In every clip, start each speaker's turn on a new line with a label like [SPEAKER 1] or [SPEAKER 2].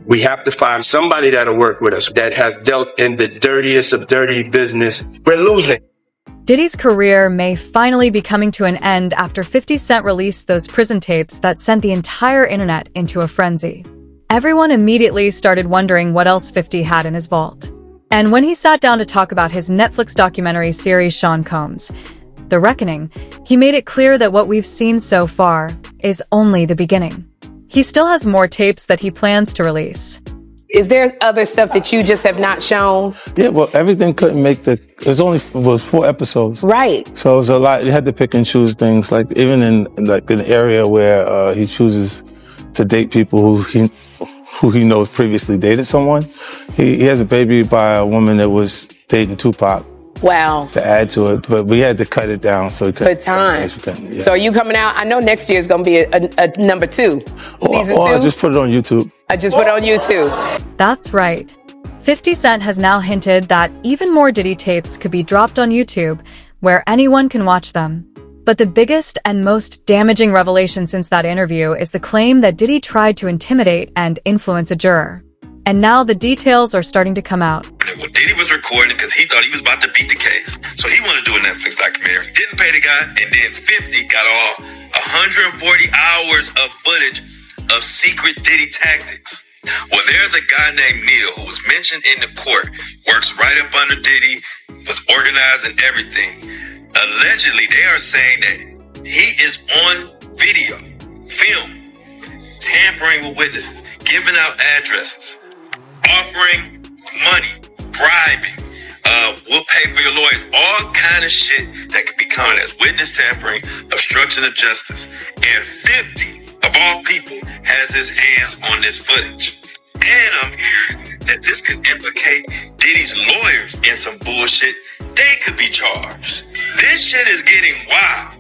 [SPEAKER 1] We have to find somebody that'll work with us that has dealt in the dirtiest of dirty business. We're losing.
[SPEAKER 2] Diddy's career may finally be coming to an end after 50 Cent released those prison tapes that sent the entire internet into a frenzy. Everyone immediately started wondering what else 50 had in his vault. And when he sat down to talk about his Netflix documentary series Shawn Combs, The Reckoning, he made it clear that what we've seen so far is only the beginning. He still has more tapes that he plans to release.
[SPEAKER 3] Is there other stuff that you just have not shown?
[SPEAKER 4] Yeah, well, everything couldn't make was 4 episodes.
[SPEAKER 3] Right.
[SPEAKER 4] So it was a lot. You had to pick and choose things, like even in like an area where he chooses to date people who he knows previously dated someone. He has a baby by a woman that was dating Tupac.
[SPEAKER 3] Wow.
[SPEAKER 4] To add to it, but we had to cut it down so he could.
[SPEAKER 3] For time.
[SPEAKER 4] Yeah.
[SPEAKER 3] So are you coming out? I know next year is going to be a number 2. Season 2?
[SPEAKER 4] I just put it on YouTube.
[SPEAKER 3] I just put it on YouTube.
[SPEAKER 2] That's right. 50 Cent has now hinted that even more Diddy tapes could be dropped on YouTube, where anyone can watch them. But the biggest and most damaging revelation since that interview is the claim that Diddy tried to intimidate and influence a juror. And now the details are starting to come out.
[SPEAKER 5] Well, Diddy was recording because he thought he was about to beat the case. So he wanted to do a Netflix documentary. Didn't pay the guy, and then 50 got all 140 hours of footage of secret Diddy tactics. Well, there's a guy named Neil who was mentioned in the court, works right up under Diddy, was organizing everything. Allegedly, they are saying that he is on video, film, tampering with witnesses, giving out addresses, offering money, bribing, we'll pay for your lawyers, all kind of shit that could be counted as witness tampering, obstruction of justice. And 50, of all people, has his hands on this footage. And I'm hearing that this could implicate Diddy's lawyers in some bullshit. They could be charged. This shit is getting wild.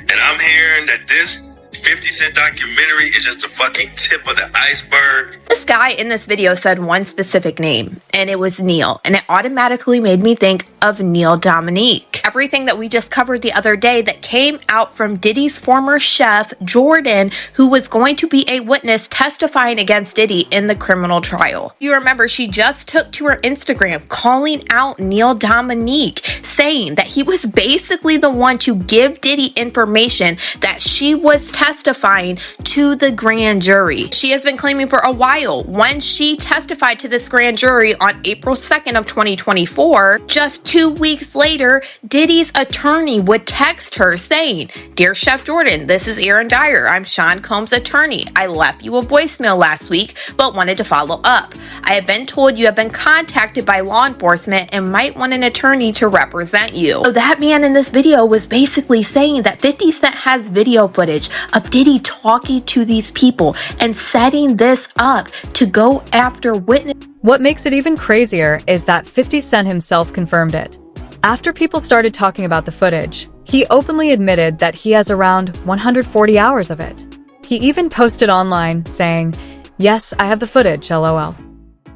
[SPEAKER 5] And I'm hearing that this 50 Cent documentary is just the fucking tip of the iceberg.
[SPEAKER 6] This guy in this video said one specific name, and it was Neil, and it automatically made me think of Neil Dominique. Everything that we just covered the other day that came out from Diddy's former chef, Jordan, who was going to be a witness testifying against Diddy in the criminal trial. You remember, she just took to her Instagram calling out Neil Dominique, saying that he was basically the one to give Diddy information that she was testifying to the grand jury. She has been claiming for a while, when she testified to this grand jury on April 2nd of 2024, just 2 weeks later, Diddy's attorney would text her saying, "Dear Chef Jordan, this is Aaron Dyer. I'm Shawn Combs' attorney. I left you a voicemail last week, but wanted to follow up. I have been told you have been contacted by law enforcement and might want an attorney to represent you." So that man in this video was basically saying that 50 Cent has video footage of Diddy talking to these people and setting this up to go after witnesses.
[SPEAKER 2] What makes it even crazier is that 50 Cent himself confirmed it. After people started talking about the footage, he openly admitted that he has around 140 hours of it. He even posted online saying, "Yes, I have the footage, LOL."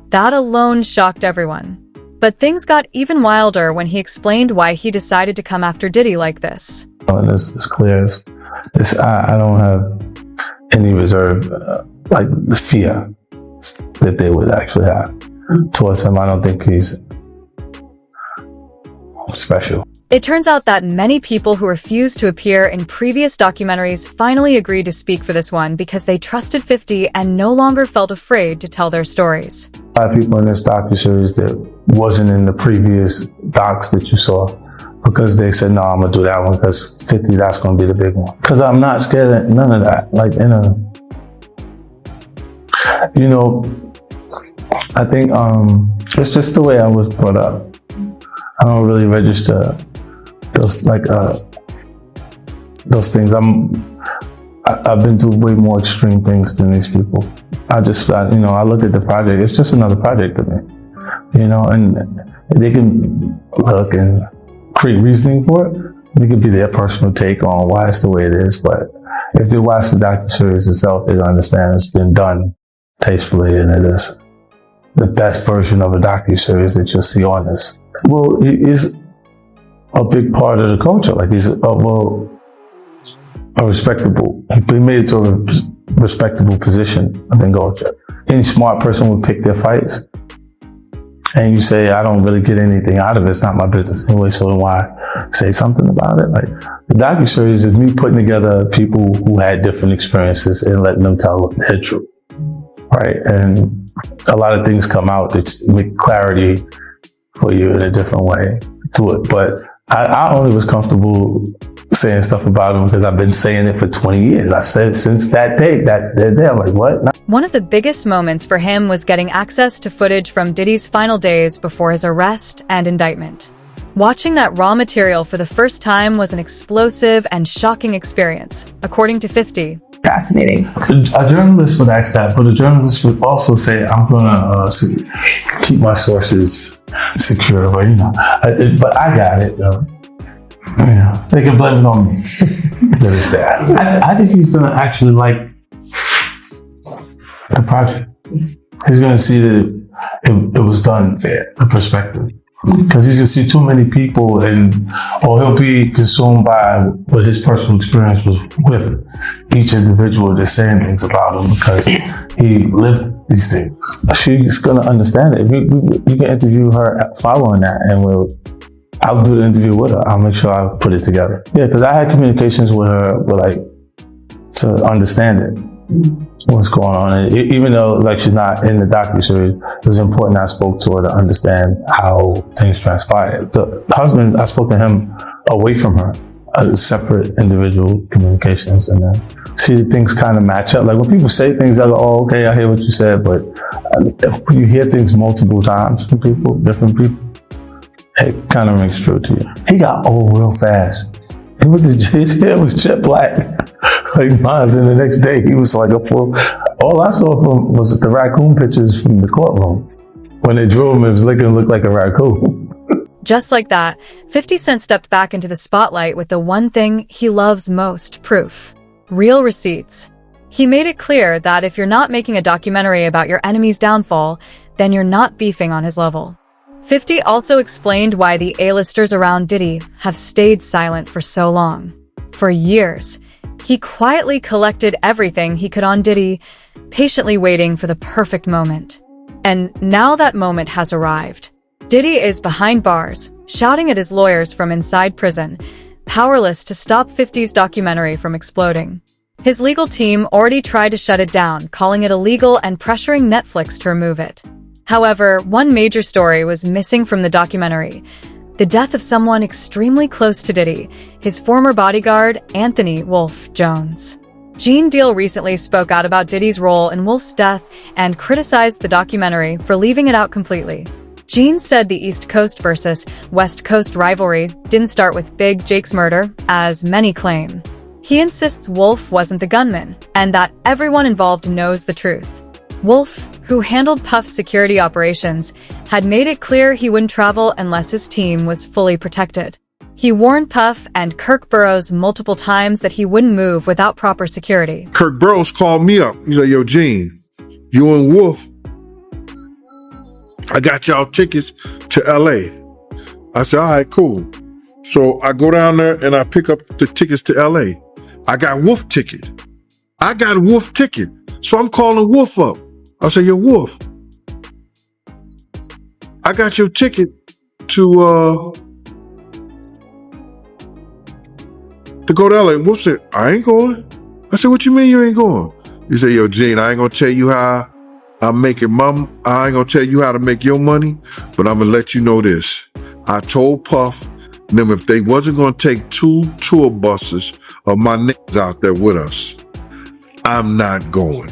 [SPEAKER 2] That alone shocked everyone. But things got even wilder when he explained why he decided to come after Diddy like this.
[SPEAKER 4] It's clear. I don't have any reserve, like the fear that they would actually have towards him. I don't think he's special.
[SPEAKER 2] It turns out that many people who refused to appear in previous documentaries finally agreed to speak for this one because they trusted 50 and no longer felt afraid to tell their stories.
[SPEAKER 4] A lot of people in this docuseries that wasn't in the previous docs that you saw, because they said, no, I'm gonna do that one because 50, that's gonna be the big one. Because I'm not scared of none of that. Like, I think it's just the way I was brought up. I don't really register those things. I've been through way more extreme things than these people. I look at the project. It's just another project to me, and they can look and create reasoning for it. It could be their personal take on why it's the way it is. But if they watch the docuseries itself, they'll understand it's been done tastefully, and it is the best version of a docuseries that you'll see on this. Well, he is a big part of the culture. Like, he's a respectable. He made it to a respectable position within culture. any smart person would pick their fights. And you say, I don't really get anything out of it. It's not my business anyway, so why say something about it? Like, the docuseries is me putting together people who had different experiences and letting them tell their truth, right? And a lot of things come out that make clarity for you in a different way to it. But I only was comfortable saying stuff about him because I've been saying it for 20 years. I've said it since that day, that day. I'm like, what?
[SPEAKER 2] One of the biggest moments for him was getting access to footage from Diddy's final days before his arrest and indictment. Watching that raw material for the first time was an explosive and shocking experience, according to 50.
[SPEAKER 7] Fascinating.
[SPEAKER 4] A journalist would ask that, but a journalist would also say, I'm going to keep my sources secure. But, but I got it, though. They can blame it on me. There's that. I think he's going to actually like the project. He's going to see that it was done fair, the perspective. Because he's going to see too many people or he'll be consumed by what his personal experience was with each individual that's saying things about him because he lived these things. She's going to understand it. You can interview her following that and I'll do the interview with her. I'll make sure I put it together. Yeah, because I had communications with her to understand it. What's going on. And even though she's not in the docuseries, it was important I spoke to her to understand how things transpired. The husband, I spoke to him away from her, separate individual communications, and then see things kind of match up. Like when people say things, I go, oh, okay, I hear what you said, but if you hear things multiple times from people, different people, it kind of rings true to you. He got old real fast. His hair was jet black, like mine. And the next day, he was like a full. All I saw from him was the raccoon pictures from the courtroom. When they drew him, it was looked like a raccoon.
[SPEAKER 2] Just like that, 50 Cent stepped back into the spotlight with the one thing he loves most: proof. Real receipts. He made it clear that if you're not making a documentary about your enemy's downfall, then you're not beefing on his level. 50 also explained why the A-listers around Diddy have stayed silent for so long. For years, he quietly collected everything he could on Diddy, patiently waiting for the perfect moment. And now that moment has arrived. Diddy is behind bars, shouting at his lawyers from inside prison, powerless to stop 50's documentary from exploding. His legal team already tried to shut it down, calling it illegal and pressuring Netflix to remove it. However, one major story was missing from the documentary: the death of someone extremely close to Diddy, his former bodyguard, Anthony Wolf Jones. Gene Deal recently spoke out about Diddy's role in Wolf's death and criticized the documentary for leaving it out completely. Gene said the East Coast versus West Coast rivalry didn't start with Big Jake's murder, as many claim. He insists Wolf wasn't the gunman, and that everyone involved knows the truth. Wolf, who handled Puff's security operations, had made it clear he wouldn't travel unless his team was fully protected. He warned Puff and Kirk Burrows multiple times that he wouldn't move without proper security.
[SPEAKER 8] Kirk Burrows called me up. He's like, yo, Gene, you and Wolf, I got y'all tickets to LA. I said, all right, cool. So I go down there and I pick up the tickets to LA. I got Wolf ticket. So I'm calling Wolf up. I say, yo, Wolf, I got your ticket to go to LA. Wolf said, I ain't going. I said, what you mean you ain't going? He said, yo, Gene, I ain't gonna tell you how I'm making I ain't gonna tell you how to make your money, but I'm gonna let you know this. I told Puff them if they wasn't gonna take 2 tour buses of my niggas out there with us, I'm not going.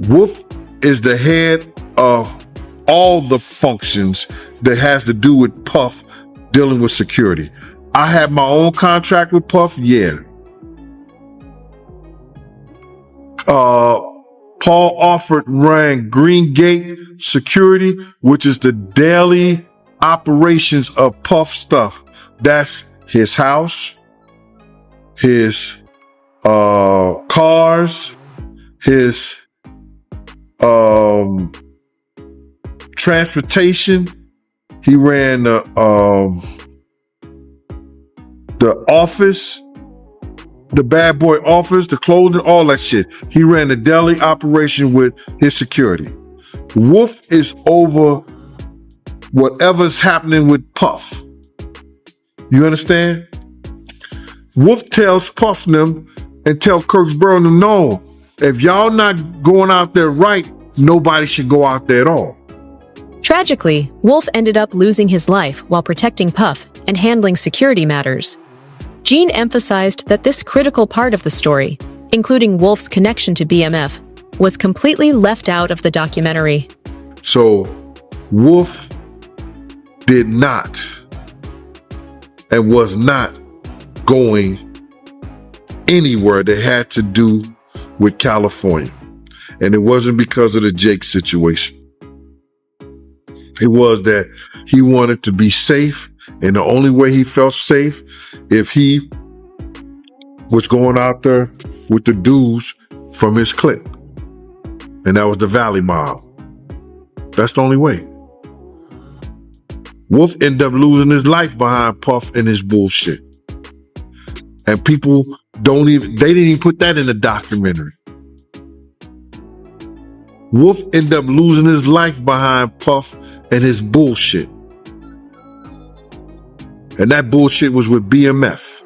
[SPEAKER 8] Wolf is the head of all the functions that has to do with Puff dealing with security. I have my own contract with Puff, yeah. Paul Alford ran Green Gate Security, which is the daily operations of Puff stuff. That's his house, his cars, his transportation. He ran the office. the bad boy office, the clothing, all that shit. He ran the deli operation with his security. Wolf is over whatever's happening with Puff. You understand? Wolf tells Puff them and tell Kirksborough them, no, if y'all not going out there right, nobody should go out there at all.
[SPEAKER 7] Tragically, Wolf ended up losing his life while protecting Puff and handling security matters. Gene emphasized that this critical part of the story, including Wolf's connection to BMF, was completely left out of the documentary.
[SPEAKER 8] So, Wolf did not and was not going anywhere that had to do with California. And it wasn't because of the Jake situation. It was that he wanted to be safe, and the only way he felt safe if he was going out there with the dudes from his clique. And that was the Valley Mob. That's the only way. Wolf ended up losing his life behind Puff and his bullshit. And people they didn't even put that in the documentary. Wolf ended up losing his life behind Puff and his bullshit. And that bullshit was with BMF.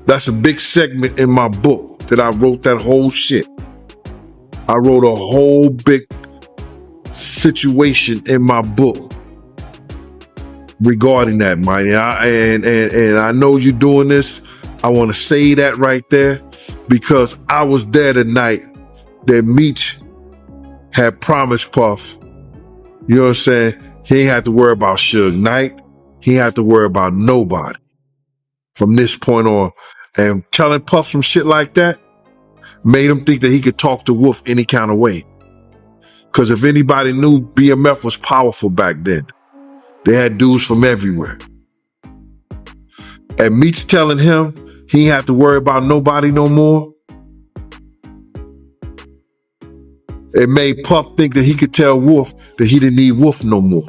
[SPEAKER 8] That's a big segment in my book that I wrote that whole shit. I wrote a whole big situation in my book regarding that, man. And I know you're doing this. I want to say that right there because I was there the night that Meech had promised Puff, you know what I'm saying? He ain't had to worry about Suge Knight. He ain't had to worry about nobody from this point on. And telling Puff some shit like that made him think that he could talk to Wolf any kind of way. Because if anybody knew, BMF was powerful back then. They had dudes from everywhere. And Meech telling him he ain't have to worry about nobody no more. It made Puff think that he could tell Wolf that he didn't need Wolf no more.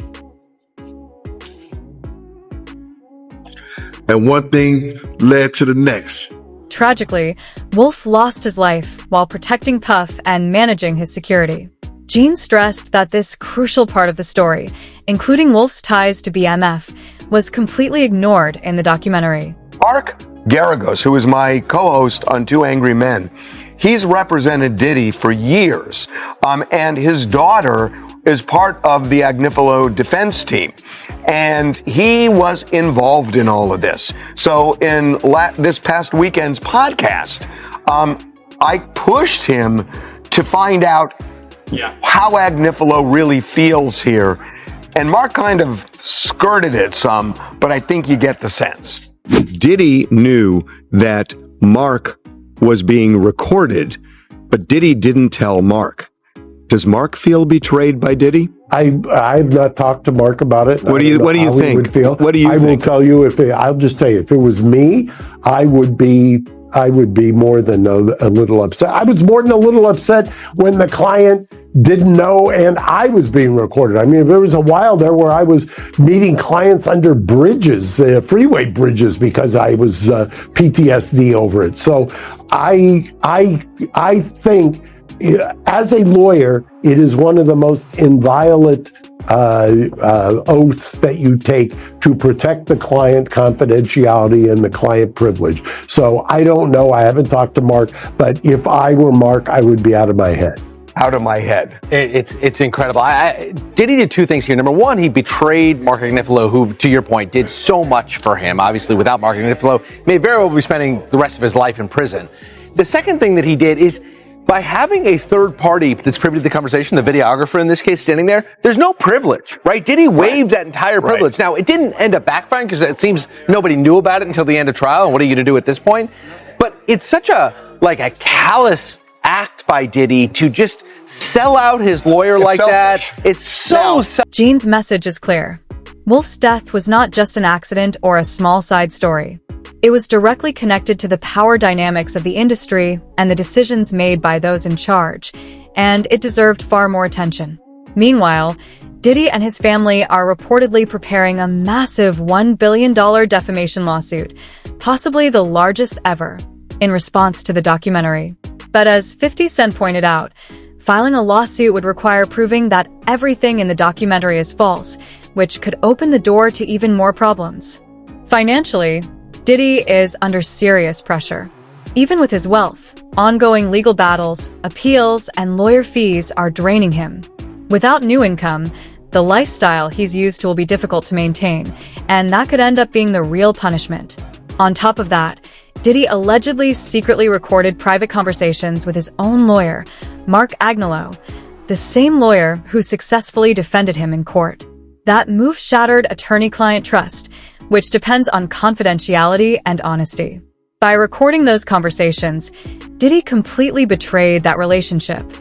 [SPEAKER 8] And one thing led to the next.
[SPEAKER 2] Tragically, Wolf lost his life while protecting Puff and managing his security. Gene stressed that this crucial part of the story, including Wolf's ties to BMF, was completely ignored in the documentary.
[SPEAKER 9] Mark Garagos, who is my co-host on Two Angry Men, he's represented Diddy for years, and his daughter is part of the Agnifilo defense team, and he was involved in all of this. So in this past weekend's podcast, I pushed him to find out how Agnifilo really feels here, and Mark kind of skirted it some, but I think you get the sense.
[SPEAKER 10] Diddy knew that Mark was being recorded, but Diddy didn't tell Mark. Does Mark feel betrayed by Diddy?
[SPEAKER 11] I've not talked to Mark about it.
[SPEAKER 10] What do you think? What do you think?
[SPEAKER 11] I will tell you, I'll just tell you, if it was me, I would be more than a little upset. I was more than a little upset when the client didn't know and I was being recorded. I mean, there was a while there where I was meeting clients under bridges, freeway bridges, because I was PTSD over it. So I think as a lawyer, it is one of the most inviolate oaths that you take to protect the client confidentiality and the client privilege. So I don't know. I haven't talked to Mark, but if I were Mark, I would be out of my head.
[SPEAKER 9] Out of my head.
[SPEAKER 12] It's incredible. Diddy did two things here. Number one, he betrayed Mark Agnifilo, who, to your point, did so much for him. Obviously, without Mark Agnifilo, may very well be spending the rest of his life in prison. The second thing that he did is, by having a third party that's privy to the conversation, the videographer in this case standing there, there's no privilege, right? Diddy waived that entire privilege. Right. Now, it didn't end up backfiring because it seems nobody knew about it until the end of trial. And what are you going to do at this point? But it's such a callous act by Diddy to just sell out his lawyer like selfish. That. It's so
[SPEAKER 2] Gene's message is clear. Wolf's death was not just an accident or a small side story. It was directly connected to the power dynamics of the industry and the decisions made by those in charge, and it deserved far more attention. Meanwhile, Diddy and his family are reportedly preparing a massive $1 billion defamation lawsuit, possibly the largest ever, in response to the documentary. But as 50 Cent pointed out, filing a lawsuit would require proving that everything in the documentary is false, which could open the door to even more problems. Financially, Diddy is under serious pressure. Even with his wealth, ongoing legal battles, appeals, and lawyer fees are draining him. Without new income, the lifestyle he's used to will be difficult to maintain, and that could end up being the real punishment. On top of that, Diddy allegedly secretly recorded private conversations with his own lawyer, Mark Agnello, the same lawyer who successfully defended him in court. That move shattered attorney-client trust, which depends on confidentiality and honesty. By recording those conversations, Diddy completely betrayed that relationship.